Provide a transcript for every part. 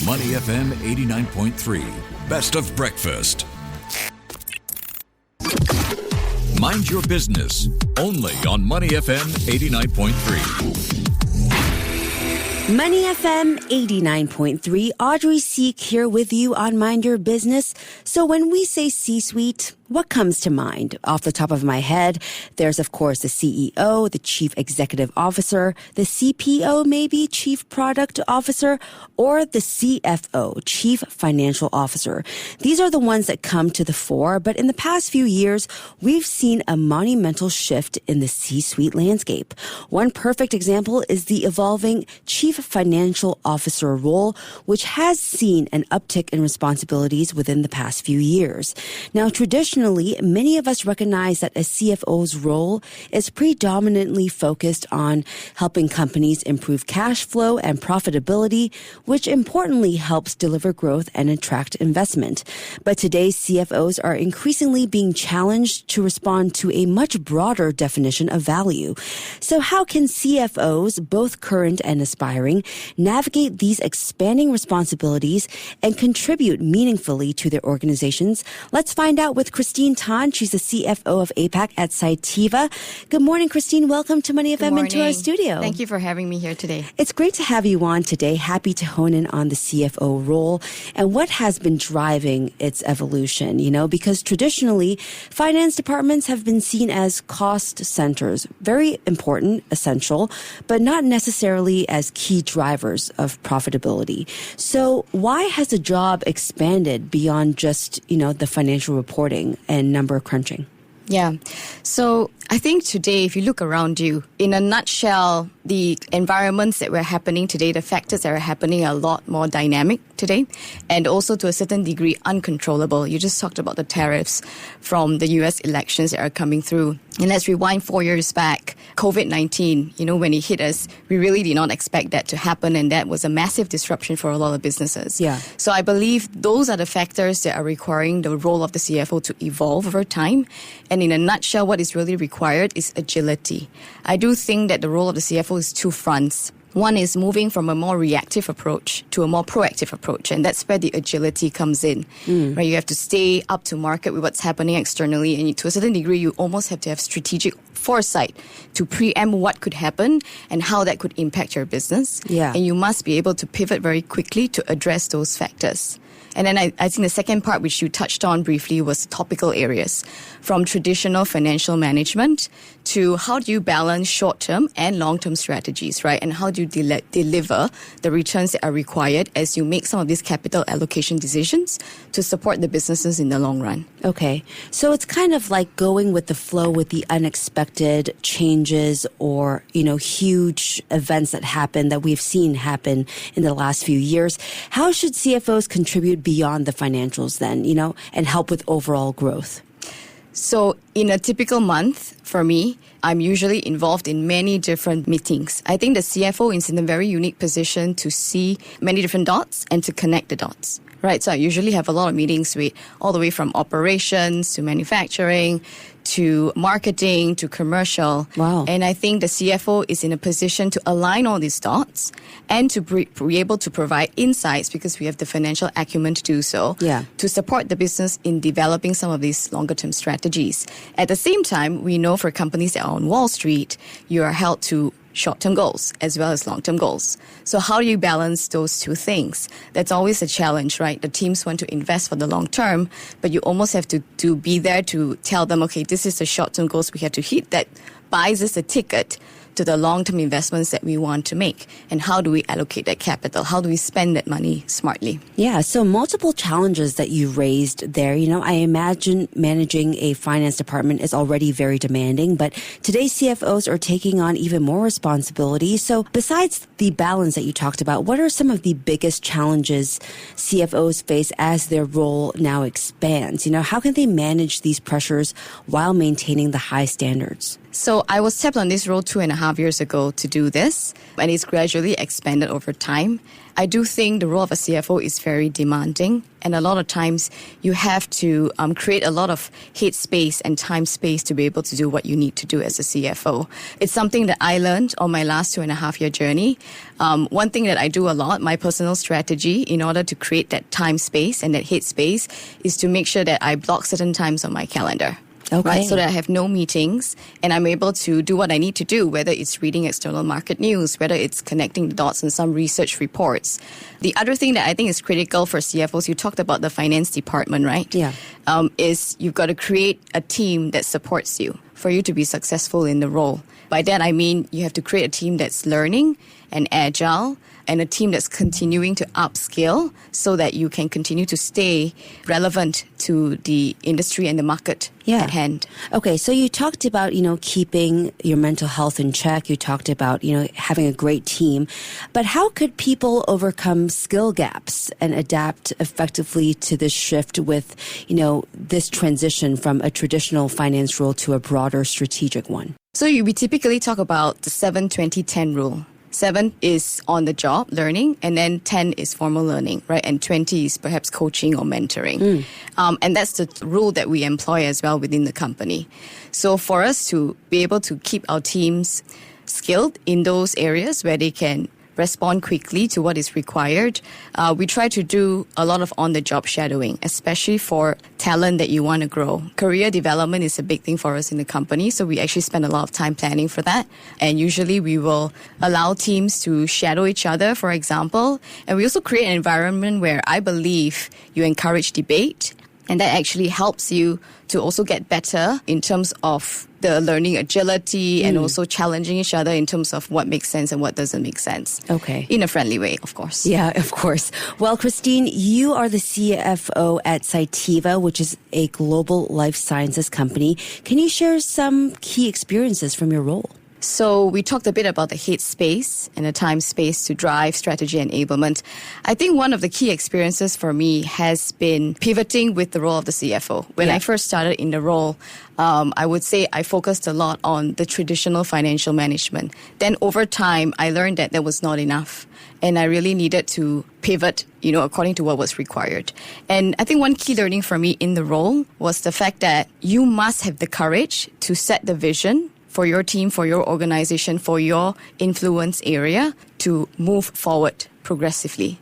Money FM 89.3, best of breakfast. Mind your business, only on Money FM 89.3. Money FM 89.3, Audrey Seek here with you on Mind Your Business. So when we say C-suite, what comes to mind? Off the top of my head, there's of course the CEO, the Chief Executive Officer, the CPO maybe, Chief Product Officer, or the CFO, Chief Financial Officer. These are the ones that come to the fore, but in the past few years, we've seen a monumental shift in the C-suite landscape. One perfect example is the evolving Chief Financial Officer role, which has seen an uptick in responsibilities within the past few years. Now, traditionally, many of us recognize that a CFO's role is predominantly focused on helping companies improve cash flow and profitability, which importantly helps deliver growth and attract investment. But today's CFOs are increasingly being challenged to respond to a much broader definition of value. So how can CFOs, both current and aspiring, navigate these expanding responsibilities and contribute meaningfully to their organizations? Let's find out with Christine Tan. She's the CFO of APAC at Cytiva. Good morning, Christine. Welcome to Money FM into our studio. Thank you for having me here today. It's great to have you on today. Happy to hone in on the CFO role and what has been driving its evolution, because traditionally finance departments have been seen as cost centers, very important, essential, but not necessarily as key drivers of profitability. So why has the job expanded beyond just, the financial reporting and number crunching? Yeah. So I think today, if you look around you, in a nutshell, the environments that were happening today, the factors that are happening are a lot more dynamic today, and also to a certain degree uncontrollable. You just talked about the tariffs from the US elections that are coming through. And let's rewind 4 years back, COVID-19, when it hit us, we really did not expect that to happen, and that was a massive disruption for a lot of businesses. Yeah. So I believe those are the factors that are requiring the role of the CFO to evolve over time. And in a nutshell, what is really required is agility. I do think that the role of the CFO is two fronts. One is moving from a more reactive approach to a more proactive approach, and that's where the agility comes in. Right? You have to stay up to market with what's happening externally, and to a certain degree, you almost have to have strategic foresight to preempt what could happen and how that could impact your business. Yeah. And you must be able to pivot very quickly to address those factors. And then I think the second part, which you touched on briefly, was topical areas, from traditional financial management to how do you balance short-term and long-term strategies, right? And how do you deliver the returns that are required as you make some of these capital allocation decisions to support the businesses in the long run. Okay. So it's kind of like going with the flow with the unexpected changes or, huge events that happen that we've seen happen in the last few years. How should CFOs contribute beyond the financials then, and help with overall growth? So in a typical month, for me, I'm usually involved in many different meetings. I think the CFO is in a very unique position to see many different dots and to connect the dots. Right, so I usually have a lot of meetings with all the way from operations to manufacturing to marketing to commercial. Wow. And I think the CFO is in a position to align all these dots and to be able to provide insights, because we have the financial acumen to do so, to support the business in developing some of these longer term strategies. At the same time, we know for companies that are on Wall Street, you are held to short-term goals as well as long-term goals. So how do you balance those two things? That's always a challenge, right? The teams want to invest for the long term, but you almost have to be there to tell them, okay, this is the short-term goals we have to hit that buys us a ticket to the long-term investments that we want to make. And how do we allocate that capital? How do we spend that money smartly? Yeah, so multiple challenges that you raised there. I imagine managing a finance department is already very demanding, but today's CFOs are taking on even more responsibility. So besides the balance that you talked about, what are some of the biggest challenges CFOs face as their role now expands? How can they manage these pressures while maintaining the high standards? So I was tapped on this role 2.5 years ago to do this, and it's gradually expanded over time. I do think the role of a CFO is very demanding, and a lot of times you have to create a lot of head space and time space to be able to do what you need to do as a CFO. It's something that I learned on my last 2.5-year journey. One thing that I do a lot, my personal strategy in order to create that time space and that head space, is to make sure that I block certain times on my calendar. Okay. Right, so that I have no meetings and I'm able to do what I need to do, whether it's reading external market news, whether it's connecting the dots on some research reports. The other thing that I think is critical for CFOs, you talked about the finance department, right? Yeah. Is you've got to create a team that supports you for you to be successful in the role. By that, I mean you have to create a team that's learning and agile, and a team that's continuing to upskill so that you can continue to stay relevant to the industry and the market at hand. Okay, so you talked about, keeping your mental health in check. You talked about, having a great team. But how could people overcome skill gaps and adapt effectively to this shift with, this transition from a traditional finance role to a broader strategic one? So we typically talk about the 7-20-10 rule. 7 is on the job learning, and then 10 is formal learning, right? And 20 is perhaps coaching or mentoring. And that's the rule that we employ as well within the company. So for us to be able to keep our teams skilled in those areas where they can respond quickly to what is required, we try to do a lot of on-the-job shadowing, especially for talent that you want to grow. Career development is a big thing for us in the company, so we actually spend a lot of time planning for that. And usually we will allow teams to shadow each other, for example. And we also create an environment where I believe you encourage debate, and that actually helps you to also get better in terms of the learning agility and also challenging each other in terms of what makes sense and what doesn't make sense. Okay. In a friendly way, of course. Yeah, of course. Well, Christine, you are the CFO at Cytiva, which is a global life sciences company. Can you share some key experiences from your role? So we talked a bit about the head space and the time space to drive strategy enablement. I think one of the key experiences for me has been pivoting with the role of the CFO. When I first started in the role, I would say I focused a lot on the traditional financial management. Then over time, I learned that was not enough. And I really needed to pivot, according to what was required. And I think one key learning for me in the role was the fact that you must have the courage to set the vision for your team, for your organization, for your influence area to move forward progressively.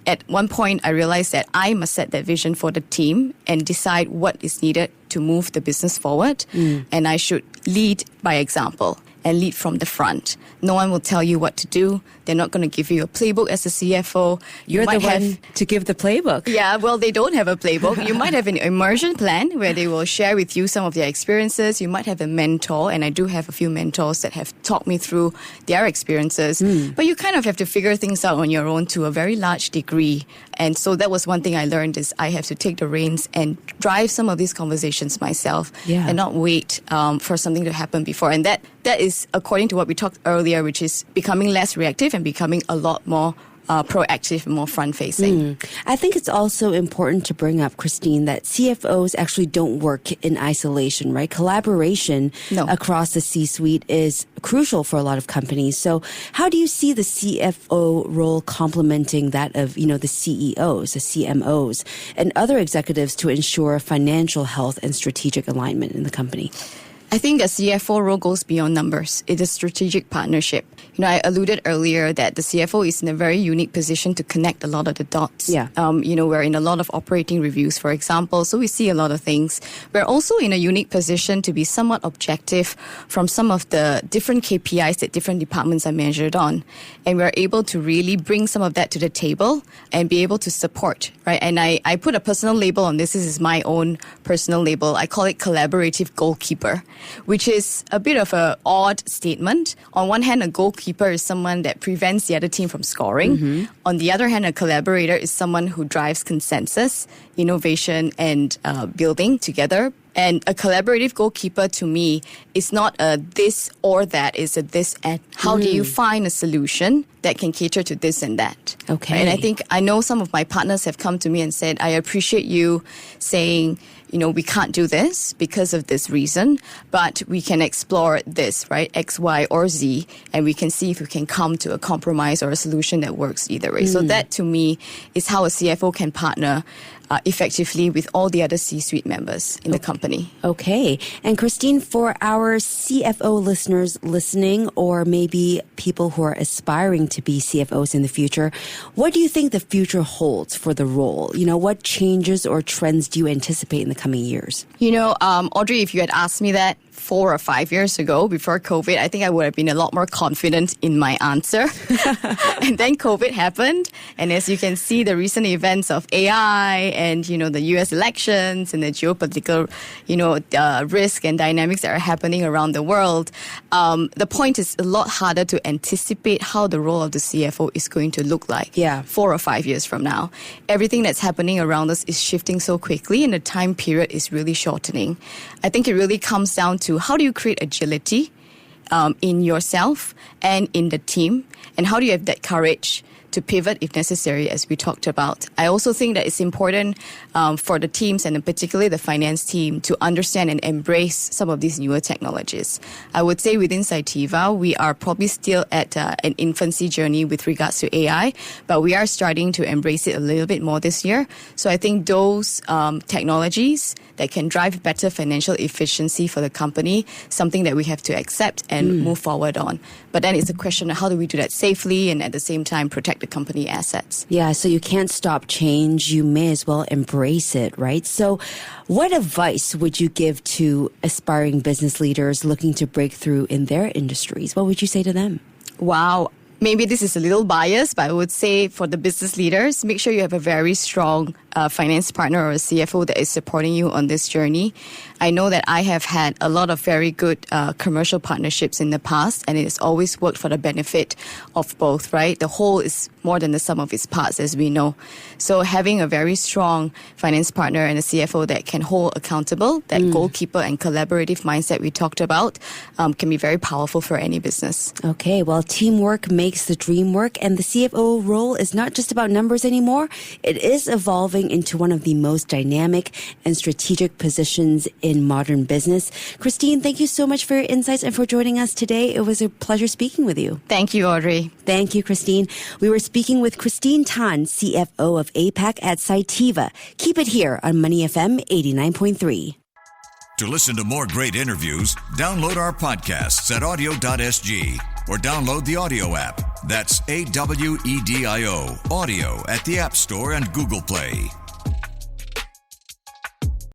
At one point, I realized that I must set that vision for the team and decide what is needed to move the business forward. And I should lead by example and lead from the front. No one will tell you what to do. They're not going to give you a playbook as a CFO. You're the one to give the playbook. Yeah, well, they don't have a playbook. You might have an immersion plan where they will share with you some of their experiences. You might have a mentor, and I do have a few mentors that have talked me through their experiences. But you kind of have to figure things out on your own to a very large degree. And so that was one thing I learned is I have to take the reins and drive some of these conversations myself and not wait for something to happen before. And that is according to what we talked earlier, which is becoming less reactive and becoming a lot more proactive and more front-facing. I think it's also important to bring up, Christine, that CFOs actually don't work in isolation, right? Collaboration across the C-suite is crucial for a lot of companies. So how do you see the CFO role complementing that of, the CEOs, the CMOs, and other executives to ensure financial health and strategic alignment in the company? I think a CFO role goes beyond numbers. It is strategic partnership. I alluded earlier that the CFO is in a very unique position to connect a lot of the dots. We're in a lot of operating reviews, for example, so we see a lot of things. We're also in a unique position to be somewhat objective from some of the different KPIs that different departments are measured on. And we're able to really bring some of that to the table and be able to support, right? And I put a personal label on this. This is my own personal label. I call it collaborative goalkeeper, which is a bit of an odd statement. On one hand, a goalkeeper is someone that prevents the other team from scoring. On the other hand, a collaborator is someone who drives consensus, innovation, and building together. And a collaborative goalkeeper to me is not a this or that, it's a this and. How do you find a solution that can cater to this and that? Okay. Right? And I know some of my partners have come to me and said, I appreciate you saying, we can't do this because of this reason, but we can explore this, right? X, Y, or Z, and we can see if we can come to a compromise or a solution that works either way. So that, to me, is how a CFO can partner effectively with all the other C-suite members in the company. Okay. And Christine, for our CFO listeners listening, or maybe people who are aspiring to be CFOs in the future, what do you think the future holds for the role? What changes or trends do you anticipate in the coming years? Audrey, if you had asked me that 4 or 5 years ago, before COVID, I think I would have been a lot more confident in my answer. And then COVID happened. And as you can see, the recent events of AI and, the US elections and the geopolitical, risk and dynamics that are happening around the world, the point is a lot harder to anticipate how the role of the CFO is going to look like 4 or 5 years from now. Everything that's happening around us is shifting so quickly and the time period is really shortening. I think it really comes down to how do you create agility in yourself and in the team, and how do you have that courage to pivot if necessary, as we talked about. I also think that it's important for the teams, and particularly the finance team, to understand and embrace some of these newer technologies. I would say within Cytiva, we are probably still at an infancy journey with regards to AI, but we are starting to embrace it a little bit more this year. So I think those technologies that can drive better financial efficiency for the company, something that we have to accept and move forward on. But then it's a question of how do we do that safely and at the same time protect the company assets. Yeah, so you can't stop change. You may as well embrace it, right? So what advice would you give to aspiring business leaders looking to break through in their industries? What would you say to them? Wow. Maybe this is a little biased, but I would say for the business leaders, make sure you have a very strong finance partner or a CFO that is supporting you on this journey. I know that I have had a lot of very good commercial partnerships in the past, and it has always worked for the benefit of both, right? The whole is more than the sum of its parts, as we know. So having a very strong finance partner and a CFO that can hold accountable, that goalkeeper and collaborative mindset we talked about, can be very powerful for any business. Okay, well, teamwork makes the dream work, and the CFO role is not just about numbers anymore. It is evolving into one of the most dynamic and strategic positions in modern business. Christine, thank you so much for your insights and for joining us today. It was a pleasure speaking with you. Thank you, Audrey. Thank you, Christine. We were speaking with Christine Tan, CFO of APAC at Cytiva. Keep it here on Money FM 89.3. To listen to more great interviews, download our podcasts at audio.sg or download the audio app. That's AWEDIO, audio at the App Store and Google Play.